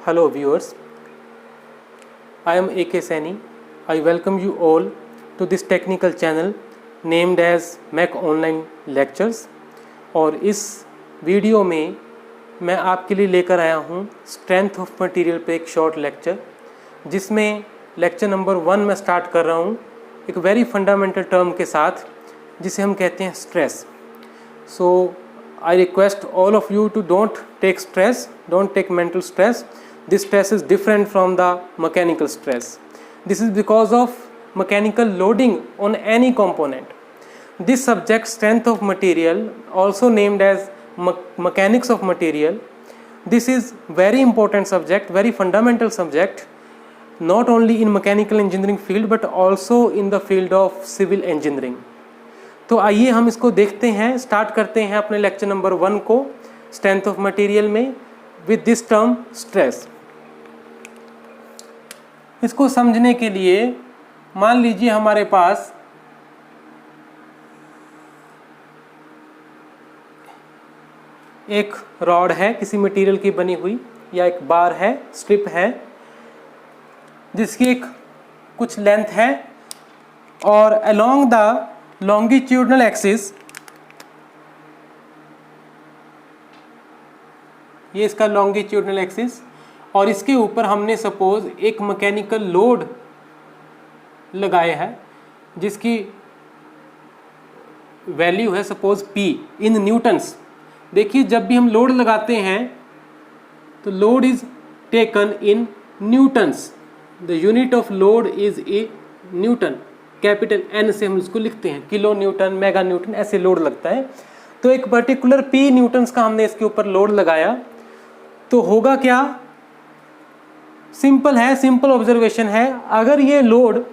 Hello viewers, I am A.K. Saini. I welcome you all to this technical channel named as Mac Online Lectures. और इस video में मैं आपके लिए लेकर आया हूँ स्ट्रेंथ ऑफ मटेरियल पे एक शॉर्ट लेक्चर, जिसमें लेक्चर नंबर 1 मैं स्टार्ट कर रहा हूँ एक वेरी फंडामेंटल टर्म के साथ जिसे हम कहते हैं stress. So I request all of you to don't take stress, don't take mental stress. This stress is different from the mechanical stress. This is because of mechanical loading on any component. This subject, strength of material, also named as mechanics of material, this is very important subject, very fundamental subject, not only in mechanical engineering field but also in the field of civil engineering. तो आइए हम इसको देखते हैं, start करते हैं अपने lecture number 1 को स्ट्रेंथ ऑफ मटेरियल में विद दिस टर्म स्ट्रेस. इसको समझने के लिए मान लीजिए हमारे पास एक रॉड है किसी मटेरियल की बनी हुई, या एक बार है, स्ट्रिप है, जिसकी एक कुछ लेंथ है, और अलोंग द लॉन्गिट्यूडनल एक्सिस, ये इसका लॉन्गिट्यूडनल एक्सिस, और इसके ऊपर हमने सपोज एक मैकेनिकल लोड लगाया है जिसकी वैल्यू है सपोज P इन न्यूटन्स. देखिए जब भी हम लोड लगाते हैं तो load is taken in Newton's. The unit of load is A Newton. Capital N से हम इसको लिखते हैं, किलो न्यूटन, मेगा न्यूटन, ऐसे लोड लगता है. तो एक पर्टिकुलर P न्यूटन्स का हमने इसके ऊपर लोड लगाया तो होगा क्या? सिंपल है, सिंपल ऑब्जर्वेशन है. अगर ये लोड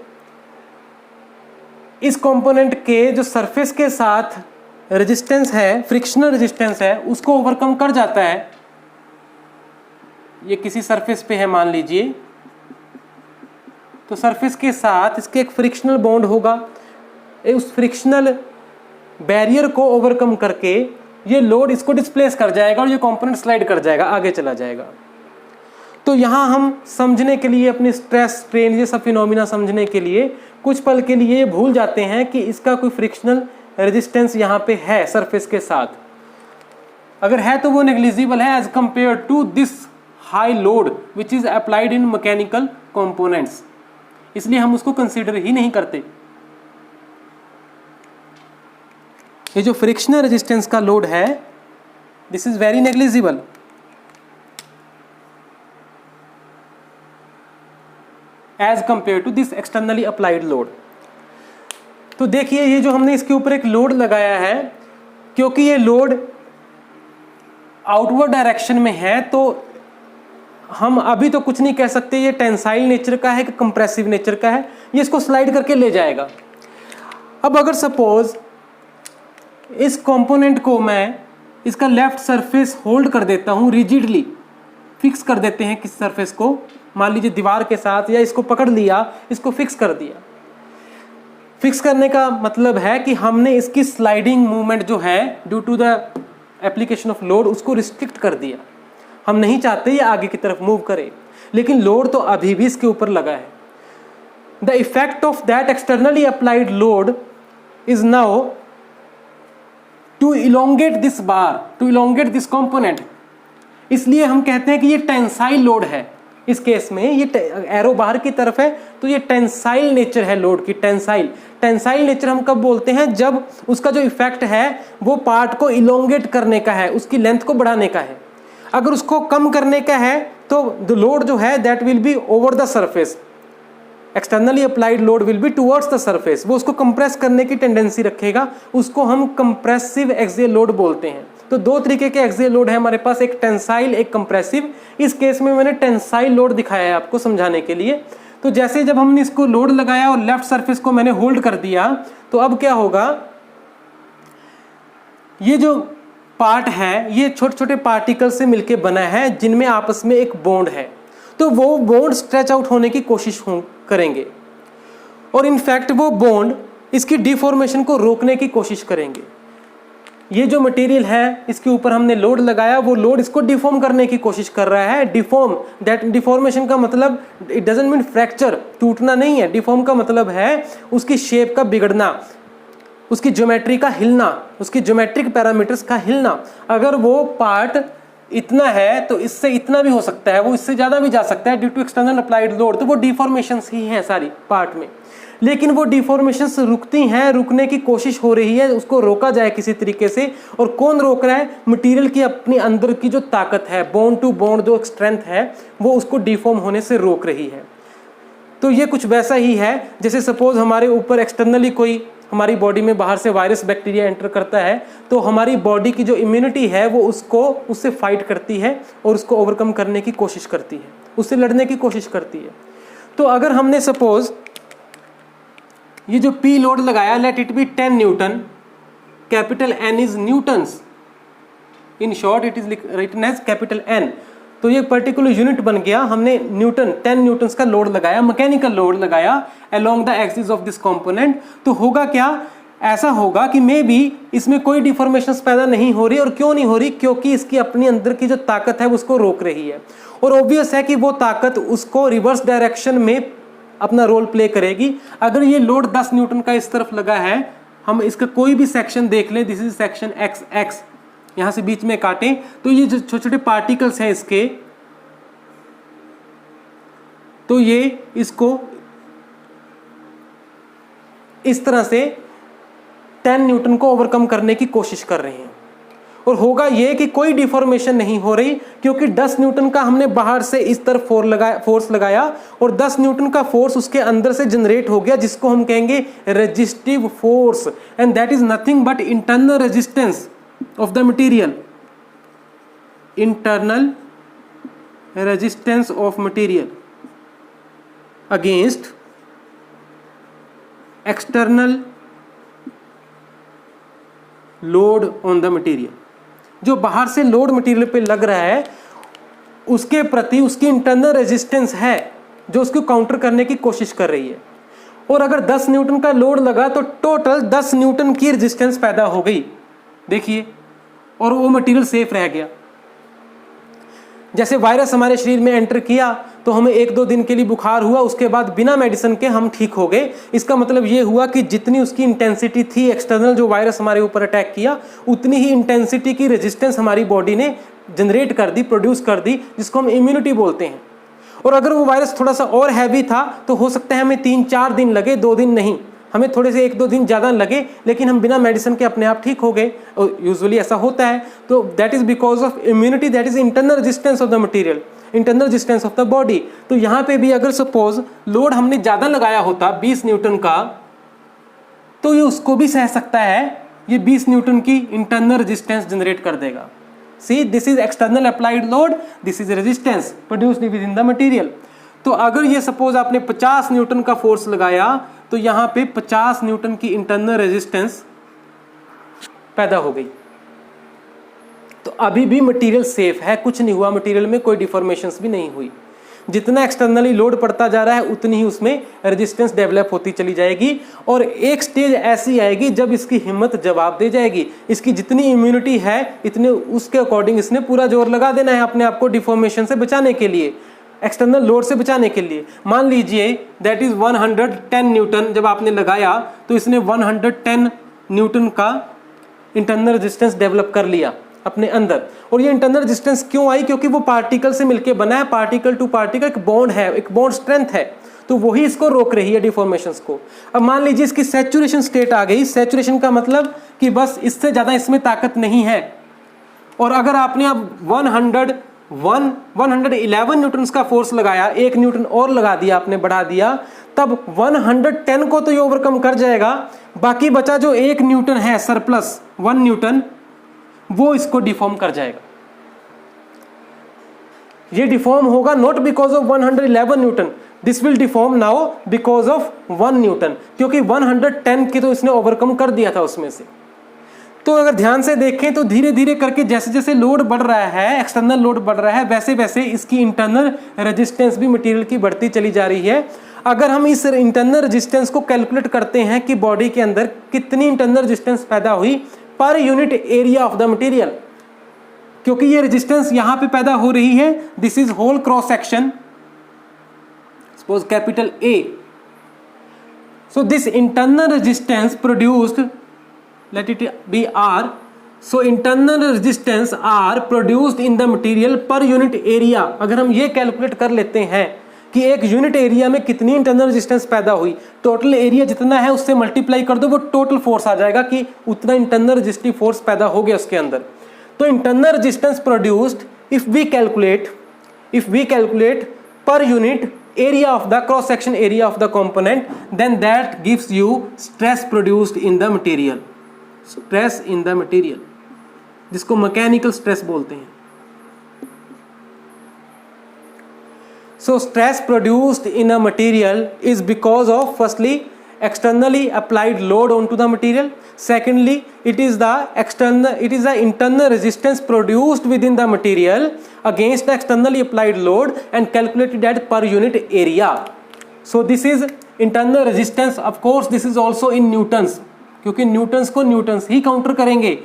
इस कंपोनेंट के जो सरफेस के साथ रेजिस्टेंस है, फ्रिक्शनल रेजिस्टेंस है, उसको ओवरकम कर जाता है. ये किसी सरफेस पे है मान लीजिए, तो सरफेस के साथ इसके एक फ्रिक्शनल बॉन्ड होगा. उस फ्रिक्शनल बैरियर को ओवरकम करके ये लोड इसको डिस्प्लेस कर जाएगा और ये कंपोनेंट स्लाइड कर जाएगा, आगे चला जाएगा. तो यहाँ हम समझने के लिए अपनी स्ट्रेस, स्ट्रेन, ये सब फिनोमिना समझने के लिए कुछ पल के लिए भूल जाते हैं कि इसका कोई फ्रिक्शनल रेजिस्टेंस यहाँ पे है सरफेस के साथ. अगर है तो वो नेग्लिजिबल है as compare to this high load which is applied in mechanical components, इसलिए हम उसको कंसीडर ही नहीं करते. ये जो फ्रिक्शनल रेजिस्टेंस का लोड है, this is very negligible. As compare to this externally applied load. तो देखिए ये जो हमने इसके ऊपर एक लोड लगाया है, क्योंकि ये लोड आउटवर्ड डायरेक्शन में है तो हम अभी तो कुछ नहीं कह सकते ये टेंसाइल नेचर का है कि कंप्रेसिव नेचर का है. ये इसको स्लाइड करके ले जाएगा. अब अगर सपोज इस कंपोनेंट को मैं इसका लेफ्ट सरफेस होल्ड कर देता हूं, रिजिडली फिक्स कर देते हैं किस सरफेस को, मान लीजिए दीवार के साथ, या इसको पकड़ लिया, इसको फिक्स कर दिया. फिक्स करने का मतलब है कि हमने इसकी स्लाइडिंग मूवमेंट जो है due to the application of load उसको रिस्ट्रिक्ट कर दिया. हम नहीं चाहते ये आगे की तरफ मूव करे, लेकिन लोड तो अभी भी इसके ऊपर लगा है. The effect of that externally applied load is now to elongate this bar, to elongate this component. इसलिए हम कहते हैं कि ये टेंसाइल लोड है. इस केस में ये एरो बाहर की तरफ है तो ये टेंसाइल नेचर है लोड की. टेंसाइल नेचर हम कब बोलते हैं? जब उसका जो इफेक्ट है वो पार्ट को इलोंगेट करने का है, उसकी लेंथ को बढ़ाने का है. अगर उसको कम करने का है तो द लोड जो है that will be over the surface. Externally applied load will be towards the surface. वो उसको कंप्रेस करने की टेंडेंसी रखेगा, उसको हम कंप्रेसिव एक्सियल लोड बोलते हैं. तो दो तरीके के एक्सियल लोड है हमारे पास, एक टेंसाइल, एक कंप्रेसिव. इस केस में मैंने टेंसाइल लोड दिखाया है आपको समझाने के लिए. तो जैसे जब हमने इसको लोड लगाया और लेफ्ट सरफेस को मैंने होल्ड कर दिया, तो अब क्या होगा, ये जो पार्ट है ये छोटे छोटे पार्टिकल से मिलके बना है जिनमें आपस में एक बॉन्ड है. तो वो बॉन्ड स्ट्रेच आउट होने की कोशिश करेंगे और इनफैक्ट वो बॉन्ड इसकी डिफॉर्मेशन को रोकने की कोशिश करेंगे. ये जो मटेरियल है इसके ऊपर हमने लोड लगाया, वो लोड इसको डिफॉर्म करने की कोशिश कर रहा है। डिफॉर्म, दैट डिफॉर्मेशन का मतलब इट डजंट मीन फ्रैक्चर, टूटना नहीं है। डिफॉर्म का मतलब है उसकी शेप का बिगड़ना, उसकी ज्योमेट्री का हिलना, उसकी ज्योमेट्रिक पैरामीटर्स का हिलना। अगर वो पार्ट इतना है तो इससे इतना भी हो सकता है, वो इससे ज़्यादा भी जा सकता है due to external applied load. तो वो डिफॉर्मेशंस ही हैं सारी पार्ट में, लेकिन वो डिफॉर्मेशंस रुकती हैं, रुकने की कोशिश हो रही है, उसको रोका जाए किसी तरीके से। और कौन रोक रहा है? मटेरियल की अपनी अंदर की जो ताकत है, बॉन्ड टू बॉन्ड जो स्ट्रेंथ है, वो उसको डिफॉर्म होने से रोक रही है। तो ये कुछ वैसा ही है जैसे सपोज हमारे ऊपर एक्सटर्नली कोई हमारी बॉडी में बाहर से वायरस बैक्टीरिया एंटर करता है, तो हमारी बॉडी की जो इम्यूनिटी है वो उससे फाइट करती है और उसको ओवरकम करने की कोशिश करती है, उससे लड़ने की कोशिश करती है। तो अगर हमने सपोज ये जो P लोड लगाया, let it be 10 newton, capital N is newtons, in short it is written as capital N। तो ये पर्टिकुलर यूनिट बन गया, हमने न्यूटन 10 न्यूटन्स का लोड लगाया, मैकेनिकल लोड लगाया along the axis of this component. तो होगा क्या? ऐसा होगा कि मे बी इसमें कोई डिफॉर्मेशंस पैदा नहीं हो रही। और क्यों नहीं हो रही? क्योंकि इसकी अपनी अंदर की जो ताकत है उसको रोक रही है। और ऑब्वियस है कि वो ताकत उसको रिवर्स डायरेक्शन में अपना रोल प्ले करेगी। अगर ये लोड 10 न्यूटन का इस तरफ लगा है, हम इसका कोई भी सेक्शन देख लें, दिस इज सेक्शन एक्स, यहां से बीच में काटें, तो ये जो छोटे छोटे पार्टिकल्स हैं इसके, तो ये इसको इस तरह से 10 न्यूटन को ओवरकम करने की कोशिश कर रहे हैं। और होगा ये कि कोई डिफॉर्मेशन नहीं हो रही, क्योंकि 10 न्यूटन का हमने बाहर से इस तरफ फोर्स लगाया और 10 न्यूटन का फोर्स उसके अंदर से जनरेट हो गया, जिसको हम कहेंगे resistive force, and that is nothing but internal resistance of the material, internal resistance of material against external load on the material। जो बाहर से लोड मटेरियल पे लग रहा है उसके प्रति उसकी इंटरनल रेजिस्टेंस है जो उसको काउंटर करने की कोशिश कर रही है। और अगर 10 न्यूटन का लोड लगा तो टोटल 10 न्यूटन की रेजिस्टेंस पैदा हो गई, देखिए, और वो मटेरियल सेफ रह गया। जैसे वायरस हमारे शरीर में एंटर किया तो हमें 1-2 दिन के लिए बुखार हुआ, उसके बाद बिना मेडिसिन के हम ठीक हो गए। इसका मतलब ये हुआ कि जितनी उसकी इंटेंसिटी थी एक्सटर्नल जो वायरस हमारे ऊपर अटैक किया, उतनी ही इंटेंसिटी की रेजिस्टेंस हमारी बॉडी ने जनरेट कर दी, प्रोड्यूस कर दी, जिसको हम इम्यूनिटी बोलते हैं। और अगर वो वायरस थोड़ा सा और हैवी था तो हो सकता है हमें 3-4 दिन लगे, 2 दिन नहीं, हमें थोड़े से 1-2 दिन ज़्यादा लगे, लेकिन हम बिना मेडिसिन के अपने आप ठीक हो गए। और यूजुअली ऐसा होता है। तो that is because of immunity, that is internal resistance of the material, internal resistance of the body. तो यहाँ पे भी अगर सपोज लोड हमने ज़्यादा लगाया होता 20 न्यूटन का, तो ये उसको भी सह सकता है, ये 20 न्यूटन की इंटरनल रेजिस्टेंस जनरेट कर देगा। See, this is external applied load, this is resistance produced within the material. तो अगर ये सपोज आपने 50 न्यूटन का फोर्स लगाया तो यहाँ पे 50 न्यूटन की इंटरनल रेजिस्टेंस पैदा हो गई। तो अभी भी मटेरियल सेफ है, कुछ नहीं हुआ, मटेरियल में कोई डिफॉर्मेशंस भी नहीं हुई। जितना एक्सटर्नली लोड पड़ता जा रहा है उतनी ही उसमें रेजिस्टेंस डेवलप होती चली जाएगी। और एक स्टेज ऐसी आएगी जब इसकी हिम्मत जवाब दे जाएगी। इसकी जितनी इम्यूनिटी है इतने उसके अकॉर्डिंग इसने पूरा जोर लगा देना है अपने आप को डिफॉर्मेशन से बचाने के लिए, एक्सटर्नल लोड से बचाने के लिए। मान लीजिए दैट इज 110 न्यूटन जब आपने लगाया तो इसने 110 न्यूटन का इंटरनल रेजिस्टेंस डेवलप कर लिया अपने अंदर। और ये इंटरनल रेजिस्टेंस क्यों आई? क्योंकि वो पार्टिकल से मिलके बना है, पार्टिकल टू पार्टिकल एक बॉन्ड है, एक बॉन्ड स्ट्रेंथ है, तो वही इसको रोक रही है डिफॉर्मेशंस को। अब मान लीजिए इसकी सैचुरेशन स्टेट आ गई। सैचुरेशन का मतलब कि बस इससे ज़्यादा इसमें ताकत नहीं है। और अगर आपने अब 111 न्यूटन का फोर्स लगाया, 1 न्यूटन और लगा दिया आपने, बढ़ा दिया, तब 110 को तो ये ओवरकम कर जाएगा। बाकी बचा जो 1 न्यूटन है सरप्लस 1 न्यूटन, वो इसको डिफॉर्म कर जाएगा। ये डिफॉर्म होगा not because of 111 Newton, this will deform now because of 1 Newton, क्योंकि 110 की तो इसने ओवरकम कर दिया था उसमें से। तो अगर ध्यान से देखें तो धीरे धीरे करके जैसे जैसे लोड बढ़ रहा है, एक्सटर्नल लोड बढ़ रहा है, वैसे वैसे इसकी इंटरनल रेजिस्टेंस भी मटेरियल की बढ़ती चली जा रही है। अगर हम इस इंटरनल रेजिस्टेंस को कैलकुलेट करते हैं कि बॉडी के अंदर कितनी इंटरनल रेजिस्टेंस पैदा हुई, per unit area of the material. क्योंकि ये रेजिस्टेंस यहां पे पैदा हो रही है, this is whole cross section, suppose capital A, so this internal resistance produced, let it be R, so internal resistance R produced in the material per unit area। अगर हम ये कैलकुलेट कर लेते हैं कि एक यूनिट एरिया में कितनी इंटरनल रेजिस्टेंस पैदा हुई, टोटल एरिया जितना है उससे मल्टीप्लाई कर दो, वो टोटल फोर्स आ जाएगा कि उतना इंटरनल रेजिस्टिव फोर्स पैदा हो गया उसके अंदर। तो internal resistance produced if we calculate per unit area of the cross section area of the component, then that gives you stress produced in the material, stress in the material, जिसको mechanical stress बोलते हैं। So stress produced in a material is because of firstly externally applied load onto the material, secondly it is the internal resistance produced within the material against the externally applied load and calculated at per unit area. So this is internal resistance, of course this is also in newtons, क्योंकि Newton's को Newton's ही counter करेंगे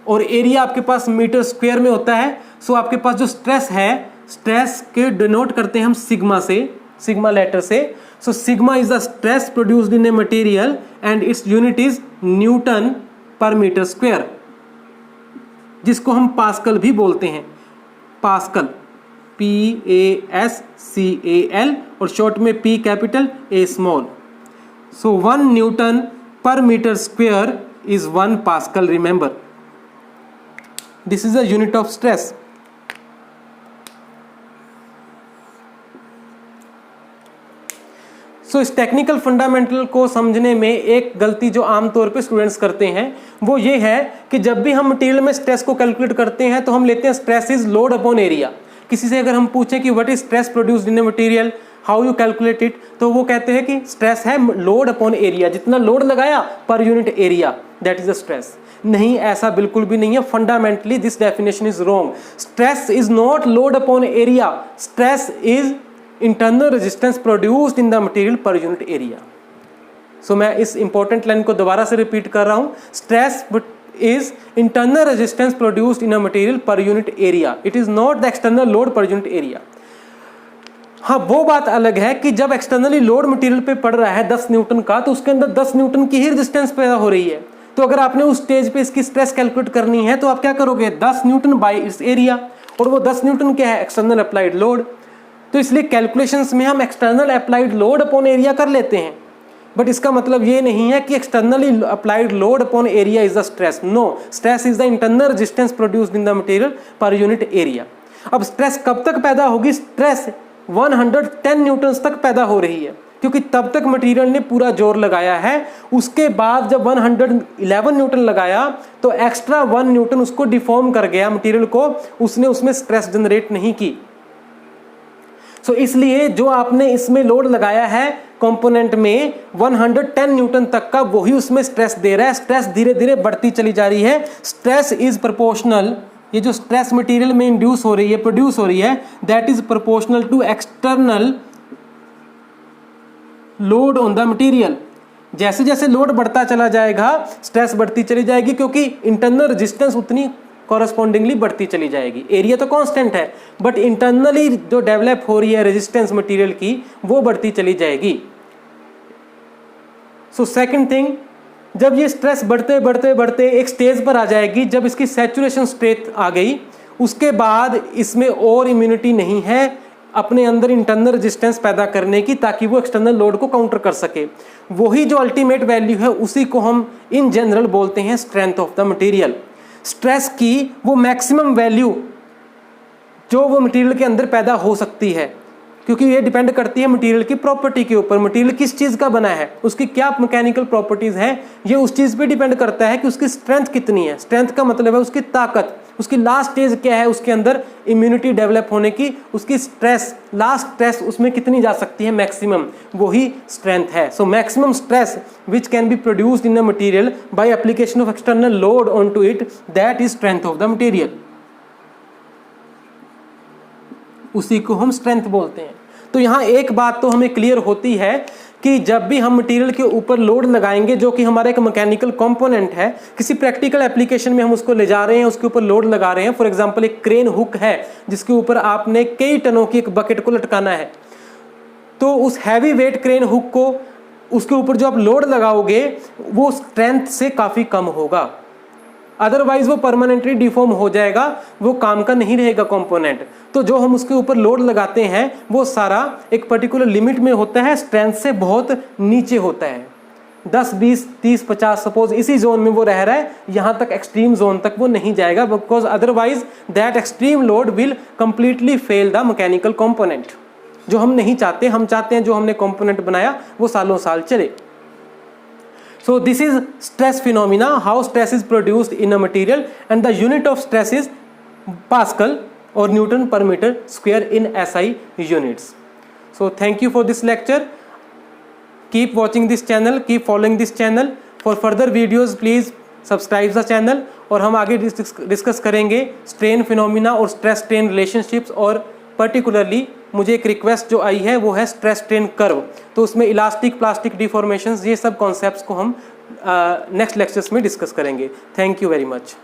और area आपके पास metre square में होता है। सो आपके पास जो स्ट्रेस है, स्ट्रेस के डिनोट करते हैं हम सिग्मा से, सिग्मा लेटर से। So sigma is the stress produced in a material and its unit is newton per metre square, जिसको हम पास्कल भी बोलते हैं, पास्कल, PASCAL, और शॉर्ट में P capital A small. So 1 newton per metre square is 1 pascal, remember this is the unit of stress. So इस technical fundamental को समझने में एक गलती जो आमतौर पे स्टूडेंट्स करते हैं वो ये है कि जब भी हम मटेरियल में स्ट्रेस को कैलकुलेट करते हैं तो हम लेते हैं stress is load upon area. किसी से अगर हम पूछें कि what is stress produced in a material, how you calculate it, तो वो कहते हैं कि स्ट्रेस है लोड अपॉन एरिया, जितना लोड लगाया पर unit area, that is the stress. नहीं, ऐसा बिल्कुल भी नहीं है। Fundamentally this definition is wrong. Stress is not load upon area, stress is internal resistance produced in the material per unit area. So मैं इस इंपॉर्टेंट लाइन को दोबारा से रिपीट कर रहा हूं, stress is internal resistance produced in a material per unit area, it is not the external load per unit area। हाँ, वो बात अलग है कि जब एक्सटर्नली लोड मटेरियल पे पड़ रहा है 10 न्यूटन का, तो उसके अंदर 10 न्यूटन की ही रेजिस्टेंस पैदा हो रही है। तो अगर आपने उस स्टेज पे इसकी स्ट्रेस कैलकुलेट करनी है तो आप क्या करोगे, 10 न्यूटन बाई इस एरिया, और वो 10 न्यूटन क्या है, एक्सटर्नल अप्लाइड लोड। तो इसलिए कैलकुलेशंस में हम external applied load upon area कर लेते हैं, बट इसका मतलब ये नहीं है कि externally applied load upon area is the stress. No, stress is the internal resistance produced in the material per unit area. अब स्ट्रेस कब तक पैदा होगी, स्ट्रेस 110 न्यूटन तक पैदा हो रही है, क्योंकि तब तक मटेरियल ने पूरा जोर लगाया है। उसके बाद जब 111 न्यूटन लगाया तो एक्स्ट्रा 1 न्यूटन उसको डिफॉर्म कर गया मटेरियल को, उसने उसमें स्ट्रेस जनरेट नहीं की। सो इसलिए जो आपने इसमें लोड लगाया है कंपोनेंट में 110 न्यूटन तक का, वही उसमें स्ट्रेस दे रहा है। स्ट्रेस धीरे धीरे बढ़ती चली जा रही है। स्ट्रेस इज प्रोपोर्शनल, ये जो स्ट्रेस मटेरियल में इंड्यूस हो रही है, प्रोड्यूस हो रही है, that is proportional to external load on the material. जैसे जैसे लोड बढ़ता चला जाएगा स्ट्रेस बढ़ती चली जाएगी, क्योंकि इंटरनल रेजिस्टेंस उतनी कॉरस्पॉन्डिंगली बढ़ती चली जाएगी। एरिया तो कांस्टेंट है, बट इंटरनली जो डेवलप हो रही है रेजिस्टेंस मटेरियल की, वो बढ़ती चली जाएगी। सो सेकंड थिंग, जब ये स्ट्रेस बढ़ते बढ़ते बढ़ते एक स्टेज पर आ जाएगी, जब इसकी सैचुरेशन स्टेट आ गई, उसके बाद इसमें और इम्यूनिटी नहीं है अपने अंदर इंटरनल रेजिस्टेंस पैदा करने की, ताकि वो एक्सटर्नल लोड को काउंटर कर सके। वही जो अल्टीमेट वैल्यू है उसी को हम इन जनरल बोलते हैं strength of the material. Stress की वो मैक्सिमम वैल्यू जो वो मटेरियल के अंदर पैदा हो सकती है, क्योंकि ये डिपेंड करती है मटेरियल की प्रॉपर्टी के ऊपर। मटेरियल किस चीज़ का बना है, उसकी क्या मैकेनिकल प्रॉपर्टीज़ हैं, ये उस चीज़ पे डिपेंड करता है कि उसकी स्ट्रेंथ कितनी है। स्ट्रेंथ का मतलब है उसकी ताकत, उसकी लास्ट स्टेज क्या है उसके अंदर इम्यूनिटी डेवलप होने की, उसकी स्ट्रेस, लास्ट स्ट्रेस उसमें कितनी जा सकती है मैक्सिमम, वही स्ट्रेंथ है। So maximum stress which can be produced in a material by application of external load on to it, that is strength of the material. उसी को हम स्ट्रेंथ बोलते हैं। तो यहाँ एक बात तो हमें क्लियर होती है कि जब भी हम मटेरियल के ऊपर लोड लगाएंगे जो कि हमारा एक मैकेनिकल कंपोनेंट है, किसी प्रैक्टिकल एप्लीकेशन में हम उसको ले जा रहे हैं, उसके ऊपर लोड लगा रहे हैं, फॉर एग्जांपल एक क्रेन हुक है जिसके ऊपर आपने कई टनों की एक बकेट को लटकाना है, तो उस हैवी वेट क्रेन हुक को उसके ऊपर जो आप लोड लगाओगे वो स्ट्रेंथ से काफ़ी कम होगा, अदरवाइज वो परमानेंटली डिफॉर्म हो जाएगा, वो काम का नहीं रहेगा कंपोनेंट। तो जो हम उसके ऊपर लोड लगाते हैं वो सारा एक पर्टिकुलर लिमिट में होता है, स्ट्रेंथ से बहुत नीचे होता है, 10, 20, 30, 50 सपोज इसी जोन में वो रह रहा है, यहाँ तक एक्सट्रीम जोन तक वो नहीं जाएगा, because otherwise that extreme load will completely fail the mechanical component, जो हम नहीं चाहते। हम चाहते हैं जो हमने कंपोनेंट बनाया वो सालों साल चले। So this is stress phenomena, how stress is produced in a material, and the unit of stress is Pascal or Newton per meter square in SI units. So thank you for this lecture. Keep watching this channel, keep following this channel. For further videos please subscribe the channel. और हम आगे discuss करेंगे strain phenomena और stress strain relationships, और particularly मुझे एक request जो आई है वो है स्ट्रेस स्ट्रेन कर्व, तो उसमें इलास्टिक प्लास्टिक डिफॉर्मेशंस, ये सब कॉन्सेप्ट्स को हम नेक्स्ट लेक्चर्स में डिस्कस करेंगे। Thank you very much.